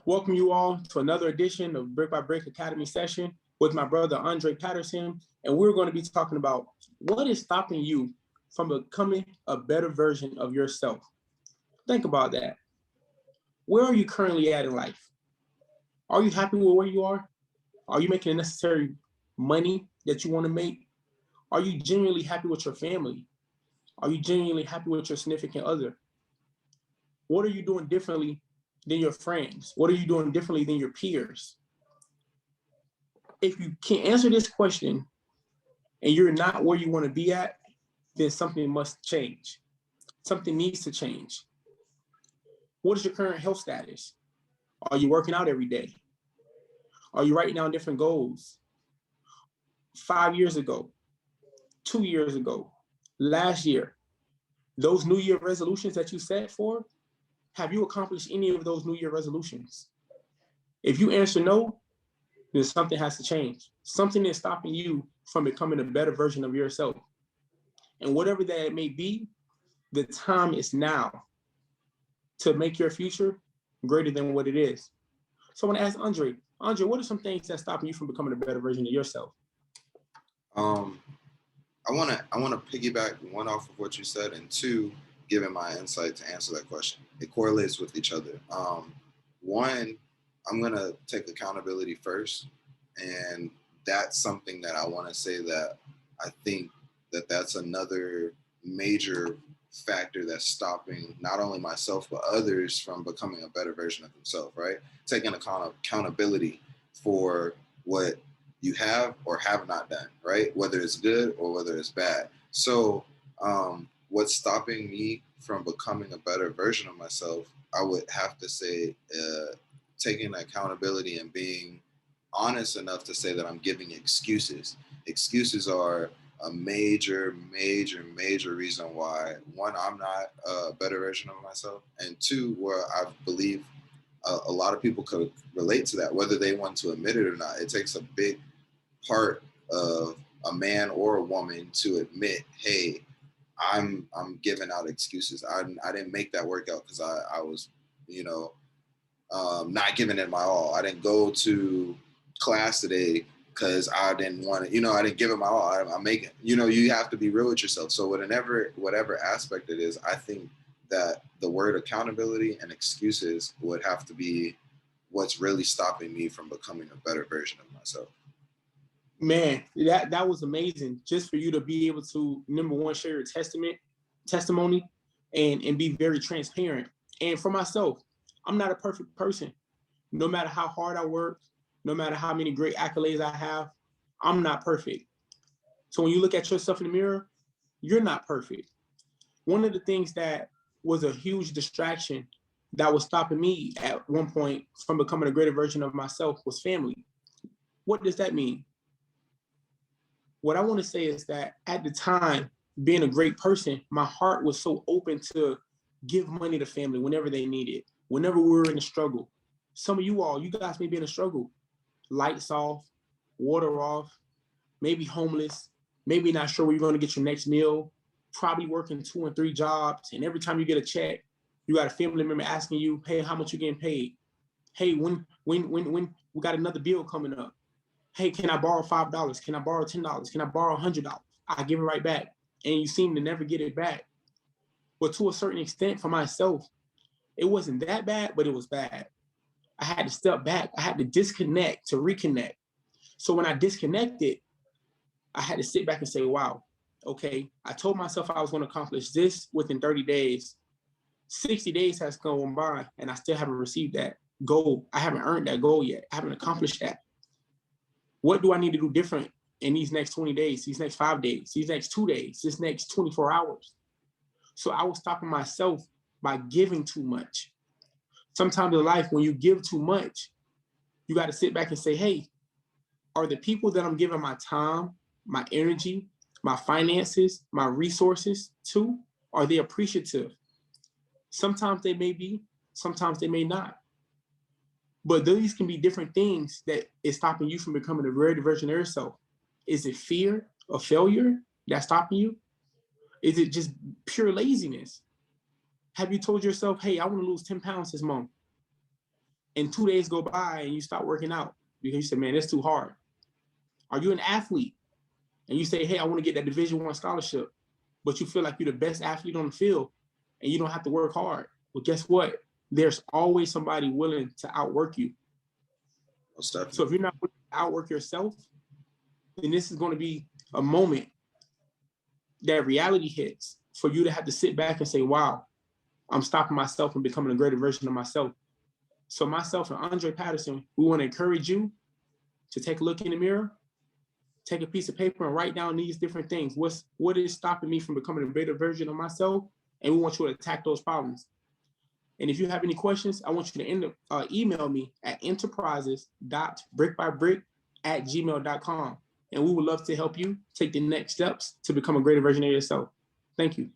Welcome you all to another edition of Brick by Brick Academy session with my brother Andre Patterson, and we're going to be talking about what is stopping you from becoming a better version of yourself. Think about that. Where are you currently at in life? Are you happy with where you are? Are you making the necessary money that you want to make? Are you genuinely happy with your family? Are you genuinely happy with your significant other? What are you doing differently than your friends? What are you doing differently than your peers? If you can't answer this question and you're not where you want to be at, then something must change. Something needs to change. What is your current health status? Are you working out every day? Are you writing down different goals? 5 years ago, 2 years ago, last year, those New Year resolutions that you set for, have you accomplished any of those New Year resolutions? If you answer no, then something has to change. Something is stopping you from becoming a better version of yourself. And whatever that may be, the time is now to make your future greater than what it is. So I want to ask Andre, what are some things that's stopping you from becoming a better version of yourself? I want to piggyback one off of what you said, and two, giving my insight to answer that question. It correlates with each other. One, I'm going to take accountability first, and that's something that I want to say that I think that that's another major factor that's stopping not only myself but others from becoming a better version of themselves, right? Taking accountability for what you have or have not done, right? Whether it's good or whether it's bad. So what's stopping me from becoming a better version of myself, I would have to say taking accountability and being honest enough to say that I'm giving excuses. Excuses are a major reason why, one, I'm not a better version of myself, and two, where I believe a lot of people could relate to that, whether they want to admit it or not. It takes a big part of a man or a woman to admit, hey, I'm giving out excuses. I didn't make that workout because I was, not giving it my all. I didn't go to class today because I didn't want to, I didn't give it my all. I'm making, you have to be real with yourself. So whatever aspect it is, I think that the word accountability and excuses would have to be what's really stopping me from becoming a better version of myself. Man, that was amazing. Just for you to be able to, number one, share your testimony and be very transparent. And for myself, I'm not a perfect person. No matter how hard I work, no matter how many great accolades I have, I'm not perfect. So when you look at yourself in the mirror, you're not perfect. One of the things that was a huge distraction that was stopping me at one point from becoming a greater version of myself was family. What does that mean? What I want to say is that at the time, being a great person, my heart was so open to give money to family whenever they need it, whenever we were in a struggle. Some of you guys may be in a struggle. Lights off, water off, maybe homeless, maybe not sure where you're going to get your next meal, probably working 2 and 3 jobs. And every time you get a check, you got a family member asking you, hey, how much you getting paid? Hey, when we got another bill coming up? Hey, can I borrow $5? Can I borrow $10? Can I borrow $100? I give it right back. And you seem to never get it back. But to a certain extent, for myself, it wasn't that bad, but it was bad. I had to step back. I had to disconnect to reconnect. So when I disconnected, I had to sit back and say, wow, okay, I told myself I was going to accomplish this within 30 days. 60 days has gone by, and I still haven't received that goal. I haven't earned that goal yet. I haven't accomplished that. What do I need to do different in these next 20 days, these next 5 days, these next 2 days, this next 24 hours? So I was stopping myself by giving too much. Sometimes in life, when you give too much, you got to sit back and say, hey, are the people that I'm giving my time, my energy, my finances, my resources to, are they appreciative? Sometimes they may be, sometimes they may not. But these can be different things that is stopping you from becoming a greater version of yourself. Is it fear of failure that's stopping you? Is it just pure laziness? Have you told yourself, hey, I want to lose 10 pounds this month? and 2 days go by and you stop working out because you say, man, it's too hard? Are you an athlete and you say, hey, I want to get that Division I scholarship, but you feel like you're the best athlete on the field and you don't have to work hard? Well, guess what? There's always somebody willing to outwork you. So if you're not willing to outwork yourself, then this is going to be a moment that reality hits for you to have to sit back and say, wow, I'm stopping myself from becoming a greater version of myself. So myself and Andre Patterson, we want to encourage you to take a look in the mirror, take a piece of paper and write down these different things. What is stopping me from becoming a better version of myself? And we want you to attack those problems. And if you have any questions, I want you to email me at enterprises.brickbybrick@gmail.com. And we would love to help you take the next steps to become a greater version of yourself. Thank you.